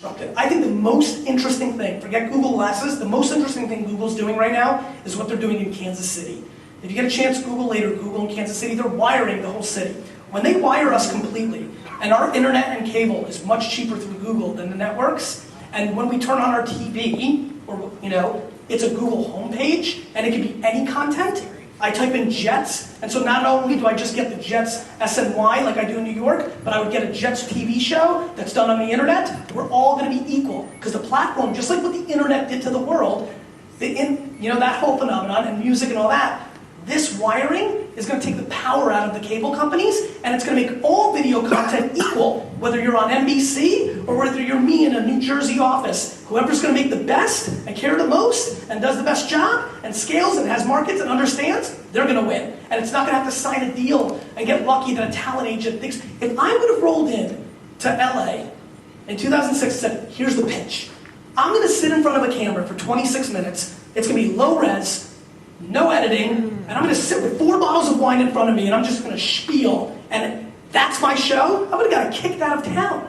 I think the most interesting thing, forget Google Glasses, the most interesting thing Google's doing right now is what they're doing in Kansas City. If you get a chance, Google later, Google in Kansas City, they're wiring the whole city. When they wire us completely, and our internet and cable is much cheaper through Google than the networks, and when we turn on our TV, or it's a Google homepage, and it can be any content. I type in Jets, and so not only do I just get the Jets SNY like I do in New York, but I would get a Jets TV show that's done on the internet. We're all going to be equal, because the platform, just like what the internet did to the world, that whole phenomenon and music and all that, this wiring is going to take the power out of the cable companies, and it's going to make all video content equal, whether you're on NBC or whether you're me in a New Jersey office. Whoever's going to make the best and care the most and does the best job and scales and has markets and understands, they're going to win. And it's not going to have to sign a deal and get lucky that a talent agent thinks. If I would have rolled in to LA in 2006 and said, here's the pitch. I'm going to sit in front of a camera for 26 minutes. It's going to be low res, no editing, and I'm going to sit with 4 bottles of wine in front of me, and I'm just going to spiel, and that's my show, I would have got kicked out of town.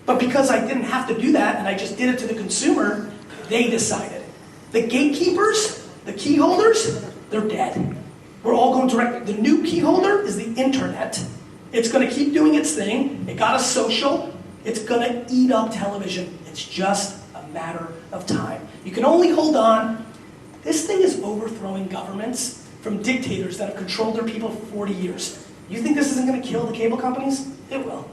But because I didn't have to do that, and I just did it to the consumer, they decided. The gatekeepers, the key holders, they're dead. We're all going direct. The new key holder is the internet. It's going to keep doing its thing. It got us social. It's going to eat up television. It's just a matter of time. You can only hold on. This thing is overthrowing governments from dictators that have controlled their people for 40 years. You think this isn't going to kill the cable companies? It will.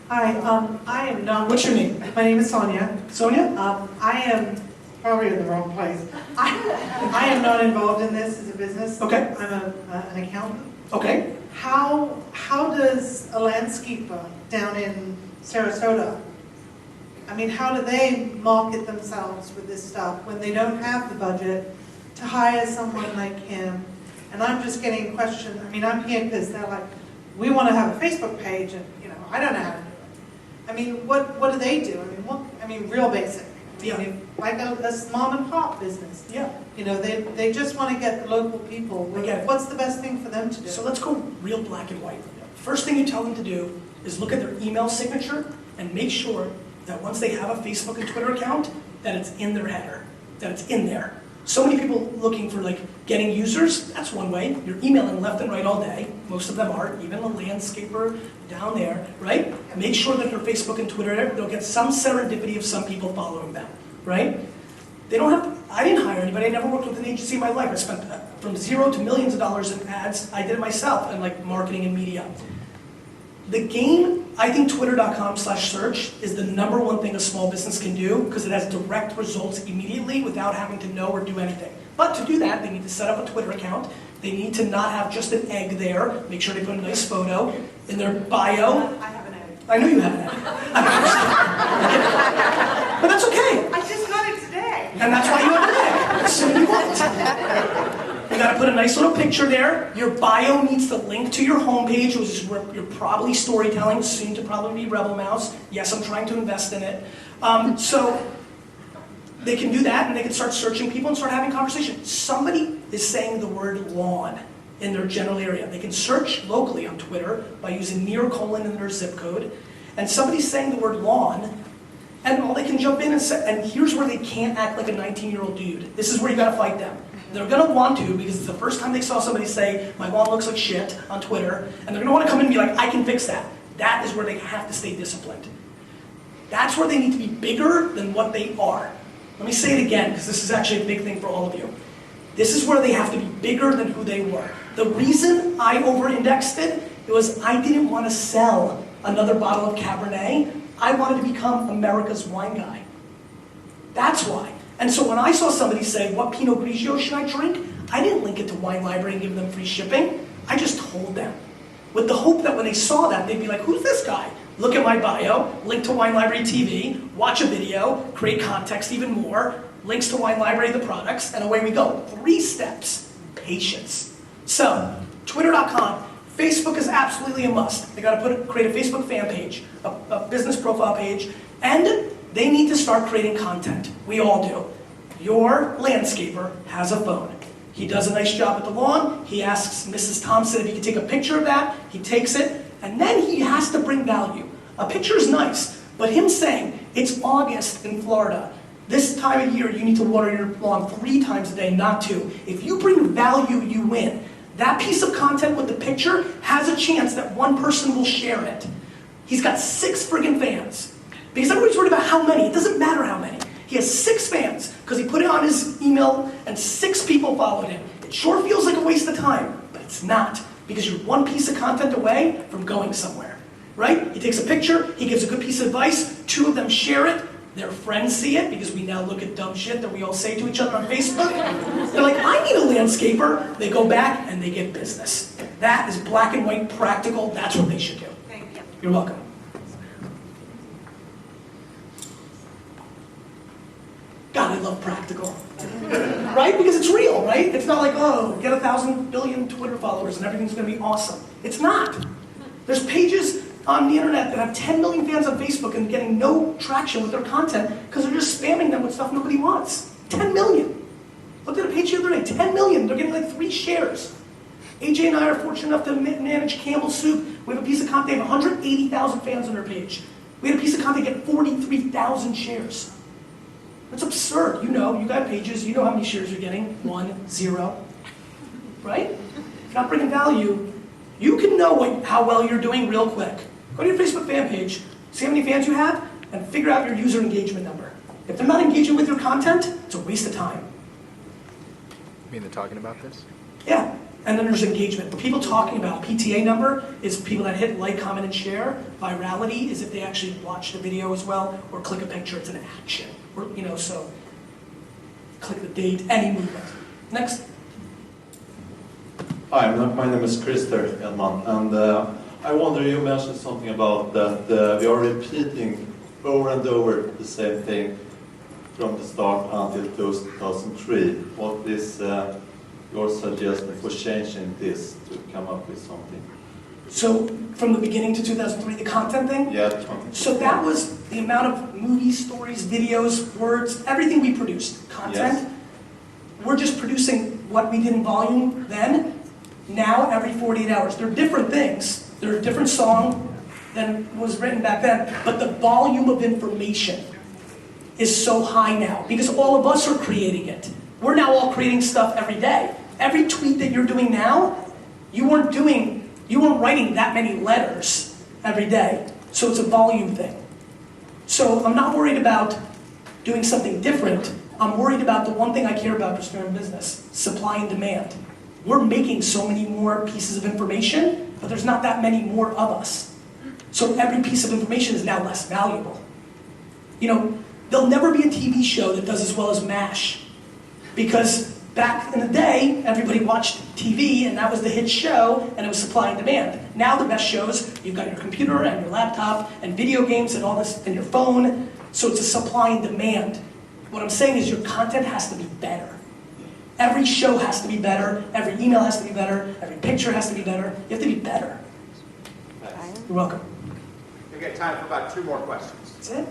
Hi, I am not... What's your name? My name is Sonia. Sonia? I am probably in the wrong place. I am not involved in this as a business. Okay. I'm an accountant. Okay. How does a landscaper down in Sarasota, I mean, how do they market themselves with this stuff when they don't have the budget to hire someone like him? And I'm just getting questioned. I mean, I'm here because they're like, we want to have a Facebook page, and I don't know how to do it. I mean, what do they do? I mean, real basic. Yeah. Like a mom and pop business. Yeah. They just want to get the local people. What's the best thing for them to do? So let's go real black and white. First thing you tell them to do is look at their email signature and make sure that once they have a Facebook and Twitter account, that it's in their header, that it's in there. So many people looking for getting users, that's one way. You're emailing left and right all day. Most of them are, even a landscaper down there, right? Make sure that their Facebook and Twitter, they'll get some serendipity of some people following them, right? They don't have to, I didn't hire anybody. I never worked with an agency in my life. I spent from zero to millions of dollars in ads. I did it myself and marketing and media. The game, I think twitter.com/search is the #1 thing a small business can do because it has direct results immediately without having to know or do anything. But to do that, they need to set up a Twitter account. They need to not have just an egg there. Make sure they put a nice photo in their bio. I have an egg. I know you have an egg. But that's okay. I just got it today. And that's why you have an egg. So you want it. You got to put a nice little picture there. Your bio needs to link to your homepage, which is where you're probably storytelling, soon to probably be Rebel Mouse. Yes, I'm trying to invest in it. So they can do that, and they can start searching people and start having conversation. Somebody is saying the word lawn in their general area. They can search locally on Twitter by using near:colon in their zip code, and somebody's saying the word lawn, and all they can jump in and say, and here's where they can't act like a 19-year-old dude. This is where you got to fight them. They're going to want to, because it's the first time they saw somebody say, my lawn looks like shit on Twitter, and they're going to want to come in and be like, I can fix that. That is where they have to stay disciplined. That's where they need to be bigger than what they are. Let me say it again, because this is actually a big thing for all of you. This is where they have to be bigger than who they were. The reason I over-indexed it was I didn't want to sell another bottle of Cabernet. I wanted to become America's wine guy. That's why. And so when I saw somebody say, what Pinot Grigio should I drink? I didn't link it to Wine Library and give them free shipping. I just told them. With the hope that when they saw that, they'd be like, who's this guy? Look at my bio, link to Wine Library TV, watch a video, create context even more, links to Wine Library, the products, and away we go. 3 steps. Patience. So, twitter.com. Facebook is absolutely a must. They got to create a Facebook fan page, a business profile page, and they need to start creating content. We all do. Your landscaper has a phone. He does a nice job at the lawn. He asks Mrs. Thompson if he can take a picture of that. He takes it, and then he has to bring value. A picture is nice, but him saying, it's August in Florida. This time of year, you need to water your lawn 3 times a day, not 2. If you bring value, you win. That piece of content with the picture has a chance that one person will share it. He's got 6 friggin' fans. Because everybody's worried about how many. It doesn't matter how many. He has 6 fans because he put it on his email and 6 people followed him. It sure feels like a waste of time, but it's not. Because you're one piece of content away from going somewhere. Right? He takes a picture, he gives a good piece of advice, 2 of them share it, their friends see it, because we now look at dumb shit that we all say to each other on Facebook. They're like, I need a landscaper. They go back and they get business. That is black and white, practical. That's what they should do. Thank you. You're welcome. God, I love practical. Right? Because it's real, right? It's not like, oh, get 1,000 billion Twitter followers and everything's going to be awesome. It's not. There's pages on the internet that have 10 million fans on Facebook and getting no traction with their content because they're just spamming them with stuff nobody wants. 10 million. Looked at a page the other day, 10 million. They're getting like 3 shares. AJ and I are fortunate enough to manage Campbell's Soup. We have a piece of content, they have 180,000 fans on their page. We had a piece of content get 43,000 shares. That's absurd. You know, you got pages, you know how many shares you're getting. 1, 0. Right? If you're not bringing value, you can know how well you're doing real quick. Go to your Facebook fan page, see how many fans you have, and figure out your user engagement number. If they're not engaging with your content, it's a waste of time. You mean they're talking about this? Yeah, and then there's engagement. What people talking about, PTA number, is people that hit like, comment, and share. Virality is if they actually watch the video as well, or click a picture, it's an action. Or, you know, so click the date, any movement. Next. Hi, my name is Christer Edman, and I wonder, you mentioned something about that we are repeating over and over the same thing from the start until 2003. What is your suggestion for changing this to come up with something? So from the beginning to 2003, the content thing? Yeah. So that was the amount of movies, stories, videos, words, everything we produced. Content. Yes. We're just producing what we did in volume then, now every 48 hours. They're different things. They're a different song than was written back then, but the volume of information is so high now because all of us are creating it. We're now all creating stuff every day. Every tweet that you're doing now, you weren't writing that many letters every day. So it's a volume thing. So I'm not worried about doing something different. I'm worried about the one thing I care about for in business, supply and demand. We're making so many more pieces of information, but there's not that many more of us. So every piece of information is now less valuable. You know, there'll never be a TV show that does as well as MASH. Because back in the day, everybody watched TV and that was the hit show and it was supply and demand. Now the best shows, you've got your computer and your laptop and video games and all this and your phone. So it's a supply and demand. What I'm saying is your content has to be better. Every show has to be better, every email has to be better, every picture has to be better. You have to be better. You're welcome. We've got time for about 2 more questions. That's it?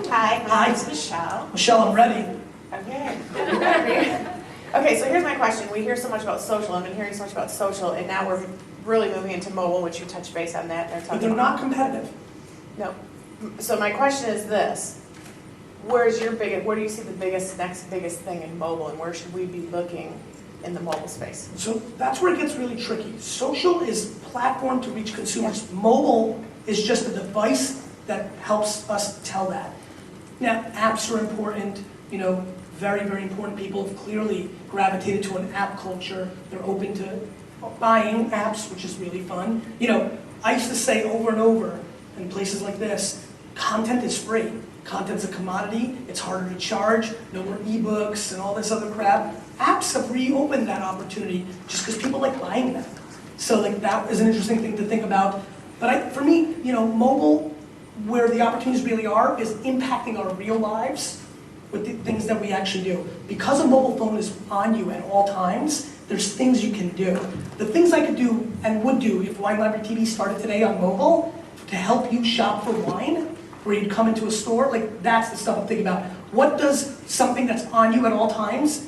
Hi, my name's Michelle. Michelle, I'm ready. Okay. Okay, so here's my question. We hear so much about social. I've been hearing so much about social, and now we're really moving into mobile, which you touched base on that. But they're not competitive. No. So my question is this. Where do you see the next biggest thing in mobile, and where should we be looking in the mobile space? So that's where it gets really tricky. Social is platform to reach consumers. Yeah. Mobile is just a device that helps us tell that. Now, apps are important, you know, very, very important. People have clearly gravitated to an app culture. They're open to buying apps, which is really fun. You know, I used to say over and over in places like this, content is free. Content's a commodity, it's harder to charge, no more ebooks and all this other crap. Apps have reopened that opportunity just because people like buying them. So like that is an interesting thing to think about. But for me, you know, mobile, where the opportunities really are, is impacting our real lives with the things that we actually do. Because a mobile phone is on you at all times, there's things you can do. The things I could do and would do if Wine Library TV started today on mobile to help you shop for wine, where you'd come into a store, like that's the stuff I'm thinking about. What does something that's on you at all times,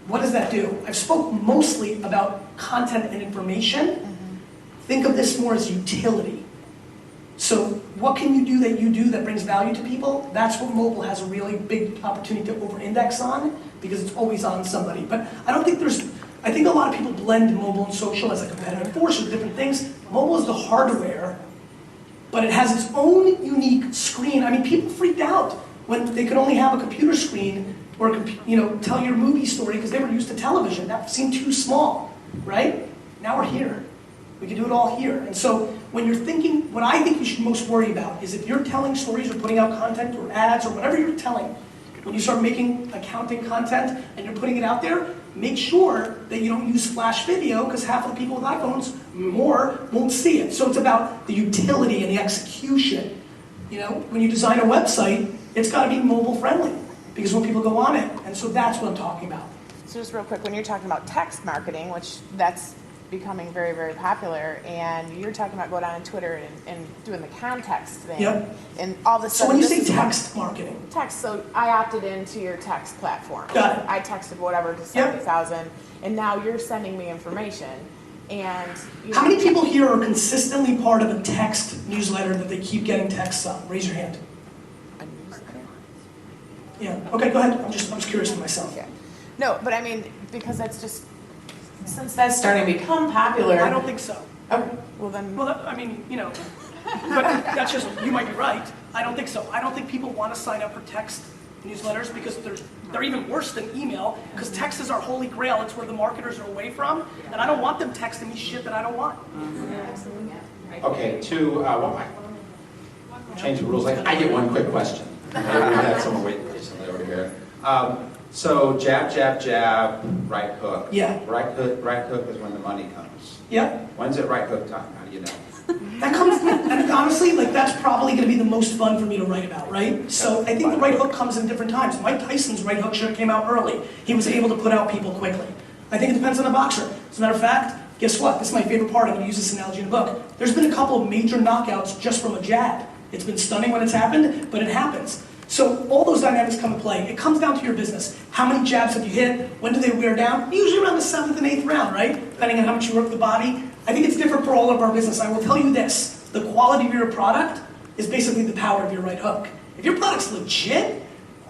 what does that do? I've spoke mostly about content and information. Think of this more as utility. So what can you do that brings value to people? That's what mobile has a really big opportunity to over-index on, because it's always on somebody. But I think a lot of people blend mobile and social as a competitive force or different things. Mobile is the hardware, but it has its own unique screen. I mean, people freaked out when they could only have a computer screen or tell your movie story because they were used to television. That seemed too small, right? Now we're here. We can do it all here. And so when you're thinking, what I think you should most worry about is if you're telling stories or putting out content or ads or whatever you're telling, when you start making accounting content and you're putting it out there, make sure that you don't use flash video because half of the people with iPhones won't see it. So it's about the utility and the execution. When you design a website, it's got to be mobile friendly because when people go on it, and so that's what I'm talking about. So just real quick, when you're talking about text marketing, which that's becoming very, very popular, and you're talking about going on Twitter and doing the context thing, Yep. and all of a So sudden, when you this say is text marketing, text, so I opted into your text platform. Got it. I texted whatever to 70,000, and now you're sending me information, and how many people here are consistently part of a text newsletter that they keep getting texts on? Raise your hand. Yeah, okay, go ahead. I'm just curious for myself. Yeah. No, but I mean, because that's just, since that's starting to become popular. I don't think so. Okay, well then. Well, but that's just, you might be right. I don't think so. I don't think people want to sign up for text newsletters because they're even worse than email, because text is our holy grail. It's where the marketers are away from, and I don't want them texting me shit that I don't want. Okay, change the rules. I get one quick question. We had someone waiting recently over here. So jab, jab, jab, right hook. Yeah. Right hook is when the money comes. Yeah. When's it right hook time? How do you know? That comes, and honestly, that's probably going to be the most fun for me to write about, right? So I think the right hook comes in different times. Mike Tyson's right hook should have came out early. He was able to put out people quickly. I think it depends on the boxer. As a matter of fact, guess what? This is my favorite part. I'm going to use this analogy in the book. There's been a couple of major knockouts just from a jab. It's been stunning when it's happened, but it happens. So all those dynamics come into play. It comes down to your business. How many jabs have you hit? When do they wear down? Usually around the 7th and 8th round, right? Depending on how much you work the body. I think it's different for all of our business. I will tell you this. The quality of your product is basically the power of your right hook. If your product's legit,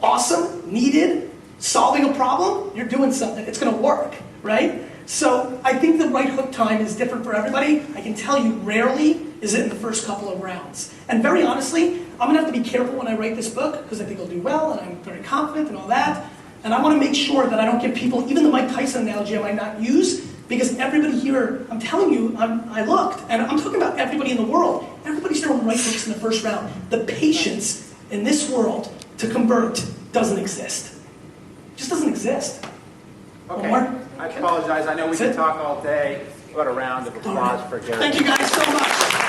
awesome, needed, solving a problem, you're doing something. It's going to work, right? So I think the right hook time is different for everybody. I can tell you rarely is it in the first couple of rounds. And very honestly, I'm going to have to be careful when I write this book because I think I'll do well and I'm very confident and all that. And I want to make sure that I don't give people, even the Mike Tyson analogy I might not use, because everybody here, I'm telling you, I looked, and I'm talking about everybody in the world. Everybody's throwing right hooks in the first round. The patience in this world to convert doesn't exist. It just doesn't exist. Okay, Mark? I apologize. I know we That's can it? talk all day. What a round of applause for Gary. Thank you guys so much.